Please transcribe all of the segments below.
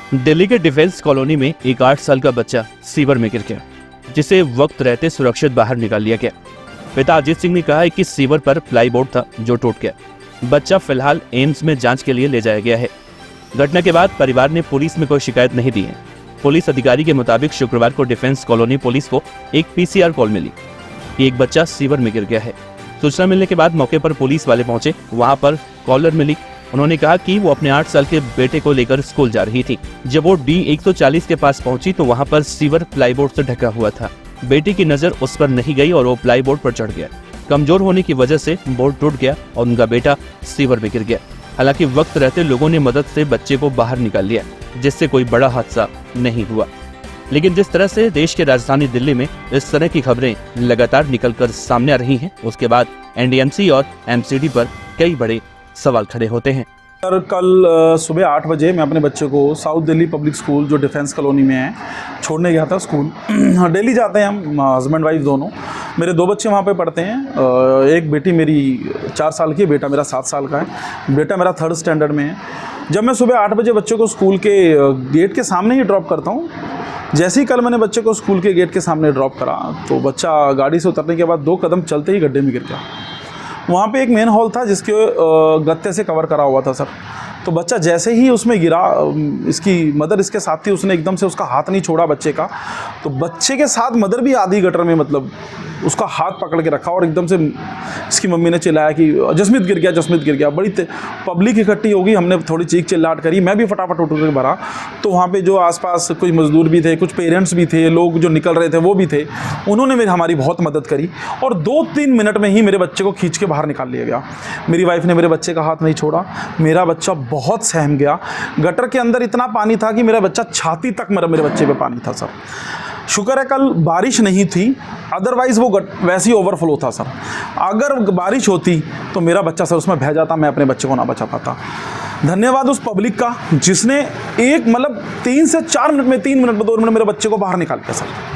दिल्ली के defence colony में एक 8 साल का बच्चा सीवर में गिर गया, जिसे वक्त रहते सुरक्षित बाहर निकाल लिया गया। पिता अजीत सिंह ने कहा है कि सीवर पर प्लाईबोर्ड था जो टूट गया। बच्चा फिलहाल एम्स में जांच के लिए ले जाया गया है। घटना के बाद परिवार ने पुलिस में कोई शिकायत नहीं दी है। पुलिस अधिकारी के मुताबिक शुक्रवार को डिफेंस कॉलोनी पुलिस को एक पीसीआर कॉल मिली कि एक बच्चा सीवर में गिर गया है। सूचना मिलने के बाद मौके पर पुलिस वाले पहुंचे। वहां पर कॉलर मिली। उन्होंने कहा कि वो अपने 8 साल के बेटे को लेकर स्कूल जा रही थी। जब वो D140 के पास पहुंची तो वहां पर सीवर प्लाईबोर्ड से ढका हुआ था। बेटी की नजर उस पर नहीं गई और वो प्लाईबोर्ड पर चढ़ गया। कमजोर होने की वजह से बोर्ड टूट गया और उनका बेटा सीवर में गिर गया। हालांकि वक्त रहते लोगों ने मदद से बच्चे को बाहर निकाल लिया, जिससे कोई बड़ा हादसा नहीं हुआ। लेकिन जिस तरह से देश के राजधानी दिल्ली में इस तरह की खबरें लगातार निकलकर सामने आ रही हैं, उसके बाद NDMC और MCD पर कई बड़े सवाल खड़े होते हैं। सर, कल सुबह 8 बजे मैं अपने बच्चे को साउथ दिल्ली पब्लिक स्कूल जो डिफेंस कॉलोनी में है छोड़ने गया था स्कूल। डेली जाते हैं हम, हस्बैंड वाइफ दोनों। मेरे 2 बच्चे वहाँ पे पढ़ते हैं। एक बेटी मेरी 4 साल की है, बेटा मेरा 7 साल का है। बेटा मेरा 3rd स्टैंडर्ड में है। जब मैं सुबह 8 बजे बच्चे को स्कूल के गेट के सामने ही ड्रॉप करता हूँ, जैसे ही कल मैंने बच्चे को स्कूल के गेट के सामने ड्रॉप करा तो बच्चा गाड़ी से उतरने के बाद 2 कदम चलते ही गड्ढे में गिर गया। वहाँ पे एक मेन हॉल था जिसके गत्ते से कवर करा हुआ था सर। तो बच्चा जैसे ही उसमें गिरा, इसकी मदर इसके साथ थी, उसने एकदम से उसका हाथ नहीं छोड़ा बच्चे का। तो बच्चे के साथ मदर भी आधी गटर में, मतलब उसका हाथ पकड़ के रखा और एकदम से इसकी मम्मी ने चिल्लाया कि जसमीत गिर गया, जसमीत गिर गया। बड़ी पब्लिक इकट्ठी हो गई, हमने थोड़ी चीख चिल्लाहट करी। मैं भी फटाफट उठ के भरा। तो वहाँ पे जो आसपास कुछ मजदूर भी थे, कुछ पेरेंट्स भी थे, लोग जो निकल रहे थे वो भी थे। उन्होंने हमारी बहुत मदद करी और 2-3 मिनट में ही मेरे बच्चे को खींच के बाहर निकाल लिया गया। मेरी वाइफ ने मेरे बच्चे का हाथ नहीं छोड़ा। मेरा बच्चा बहुत सहम गया। गटर के अंदर इतना पानी था कि मेरा बच्चा छाती तक मेरे बच्चे पे पानी था सर। शुक्र है कल बारिश नहीं थी, अदरवाइज़ वो वैसे ही ओवरफ्लो था सर। अगर बारिश होती तो मेरा बच्चा सर उसमें बह जाता, मैं अपने बच्चे को ना बचा पाता। धन्यवाद उस पब्लिक का जिसने एक 3 से 4 मिनट में, 3 मिनट में, 2 मिनट मेरे बच्चे को बाहर निकाल दिया सर।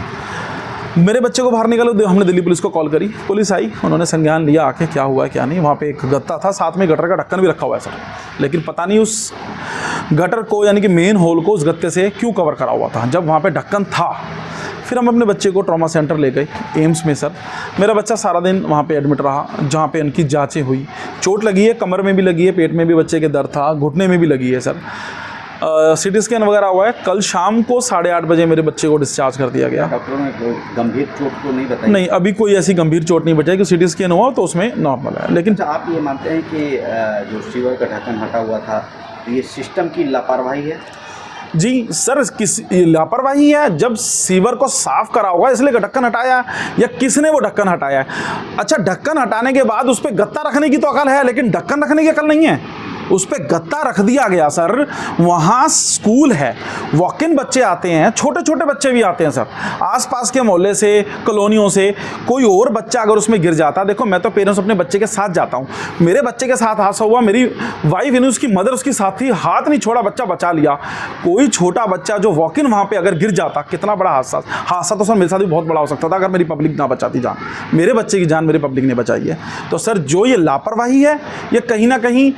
मेरे बच्चे को बाहर निकाले, हमने दिल्ली पुलिस को कॉल करी। पुलिस आई, उन्होंने संज्ञान लिया आके क्या हुआ है क्या नहीं। वहाँ पे एक गत्ता था, साथ में गटर का ढक्कन भी रखा हुआ है सर, लेकिन पता नहीं उस गटर को, यानी कि मेन होल को, उस गत्ते से क्यों कवर करा हुआ था जब वहाँ पे ढक्कन था। फिर हम अपने बच्चे को ट्रॉमा सेंटर ले गए एम्स में सर। मेरा बच्चा सारा दिन वहाँ पे एडमिट रहा, जहाँ पे उनकी जांचें हुई। चोट लगी है, कमर में भी लगी है, पेट में भी बच्चे के दर्द था, घुटने में भी लगी है सर। CT स्कैन वगैरह हुआ है। कल शाम को 8:30 बजे मेरे बच्चे को डिस्चार्ज कर दिया गया। डॉक्टरों ने कोई गंभीर चोट तो नहीं बताई? नहीं, अभी कोई ऐसी गंभीर चोट नहीं बची है कि CT स्कैन हुआ तो उसमें नॉर्मल है। लेकिन आप ये मानते हैं कि जो सीवर का ढक्कन हटा हुआ था, ये सिस्टम की लापरवाही है? जी सर, किस लापरवाही है? जब सीवर को साफ करा होगा इसलिए ढक्कन हटाया, या किसने वो ढक्कन हटाया? अच्छा, ढक्कन हटाने के बाद उस पर गत्ता रखने की तो अकल है, लेकिन ढक्कन रखने की अकल नहीं है। उस पर गत्ता रख दिया गया सर। वहाँ स्कूल है, वॉक इन बच्चे आते हैं, छोटे छोटे बच्चे भी आते हैं सर, आसपास के मोहल्ले से, कॉलोनियों से। कोई और बच्चा अगर उसमें गिर जाता, देखो मैं तो पेरेंट्स अपने बच्चे के साथ जाता हूँ, मेरे बच्चे के साथ हादसा हुआ, मेरी वाइफ यानी उसकी मदर उसकी साथ थी, हाथ नहीं छोड़ा, बच्चा बचा लिया। कोई छोटा बच्चा जो वॉक इन वहाँ पर अगर गिर जाता, कितना बड़ा हादसा तो सर मेरे साथ भी बहुत बड़ा हो सकता था अगर मेरी पब्लिक ना बचाती जान। मेरे बच्चे की जान मेरी पब्लिक ने बचाई है। तो सर जो ये लापरवाही है, ये कहीं ना कहीं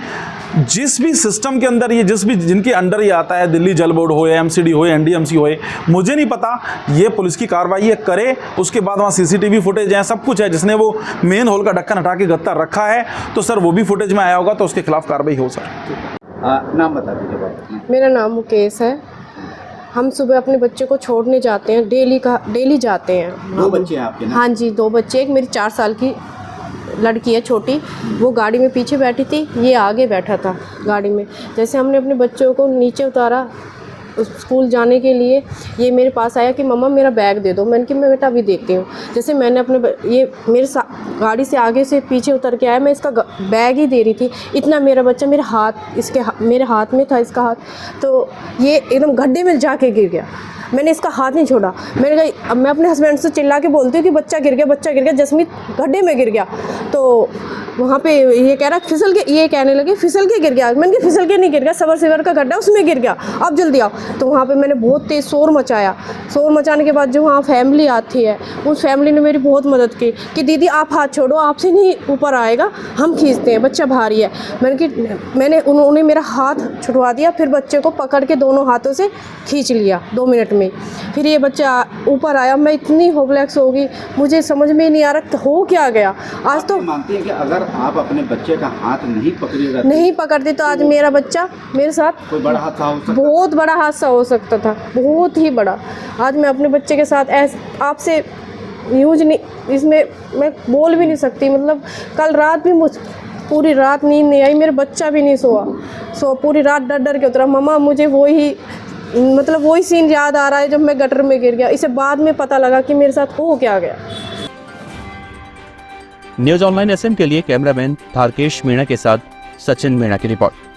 जिस भी सिस्टम के अंदर, ये जिनके अंडर ये आता है, दिल्ली जल बोर्ड हो या MCD हो या NDMC हो, मुझे नहीं पता, ये पुलिस की कार्रवाई करे। उसके बाद वहाँ CCTV फुटेज है, सब कुछ है। जिसने वो मेन होल का ढक्कन हटा के गत्ता रखा है तो सर वो भी फुटेज में आया होगा, तो उसके खिलाफ कार्रवाई हो सर। नाम बता दीजिए। मेरा नाम मुकेश है। हम सुबह अपने बच्चे को छोड़ने जाते हैं, डेली जाते हैं। 2 बच्चे हैं आपके ना? हाँ जी, 2 बच्चे। एक मेरी 4 साल की लड़की है छोटी, वो गाड़ी में पीछे बैठी थी, ये आगे बैठा था गाड़ी में। जैसे हमने अपने बच्चों को नीचे उतारा स्कूल जाने के लिए, ये मेरे पास आया कि मम्मा मेरा बैग दे दो। मैंने कहा मैं बेटा अभी देखती हूँ। जैसे मैंने ये मेरे गाड़ी से आगे से पीछे उतर के आया, मैं इसका बैग ही दे रही थी, इतना मेरा बच्चा मेरे हाथ में था, इसका हाथ, तो ये एकदम गड्ढे में जाके गिर गया। मैंने इसका हाथ नहीं छोड़ा। मैंने कहा, अब मैं अपने हस्बैंड से चिल्ला के बोलती हूँ कि बच्चा गिर गया, जसमीत गड्ढे में गिर गया। तो वहाँ पे ये कह रहा फिसल के, ये कहने लगे फिसल के गिर गया। मैंने कहा फिसल के नहीं गिर गया, सबरसेवर का गड्ढा उसमें गिर गया, अब जल्दी आओ। तो वहाँ पे मैंने बहुत तेज़ शोर मचाया, शोर मचाने के बाद जो वहाँ फैमिली आती है, उस फैमिली ने मेरी बहुत मदद की कि दीदी आप हाथ छोड़ो, आपसे नहीं ऊपर आएगा, हम खींचते हैं, बच्चा भारी है। उन्होंने मेरा हाथ छुड़वा दिया, फिर बच्चे को पकड़ के दोनों हाथों से खींच लिया 2 मिनट में। फिर ये बच्चा ऊपर आया। मैं इतनी होपलेस हो गई, मुझे समझ में नहीं आ रहा हो क्या गया। आज तो मानती हैं कि अगर आप अपने बच्चे का हाथ नहीं पकड़ती तो आज मेरा बच्चा मेरे साथ कोई बड़ा हादसा हो सकता, बहुत बड़ा हादसा हो सकता था, बहुत ही बड़ा। आज मैं अपने बच्चे के साथ आपसे न्यूज़ नहीं, इसमें मैं बोल भी नहीं सकती। मतलब कल रात भी पूरी रात नींद नहीं आई, मेरा बच्चा भी नहीं सोआ पूरी रात डर डर के उतरा। मम्मा मुझे वही सीन याद आ रहा है जब मैं गटर में गिर गया। इसे बाद में पता लगा कि मेरे साथ हो क्या गया। न्यूज ऑनलाइन एसएम के लिए कैमरामैन धारकेश मीणा के साथ सचिन मीणा की रिपोर्ट।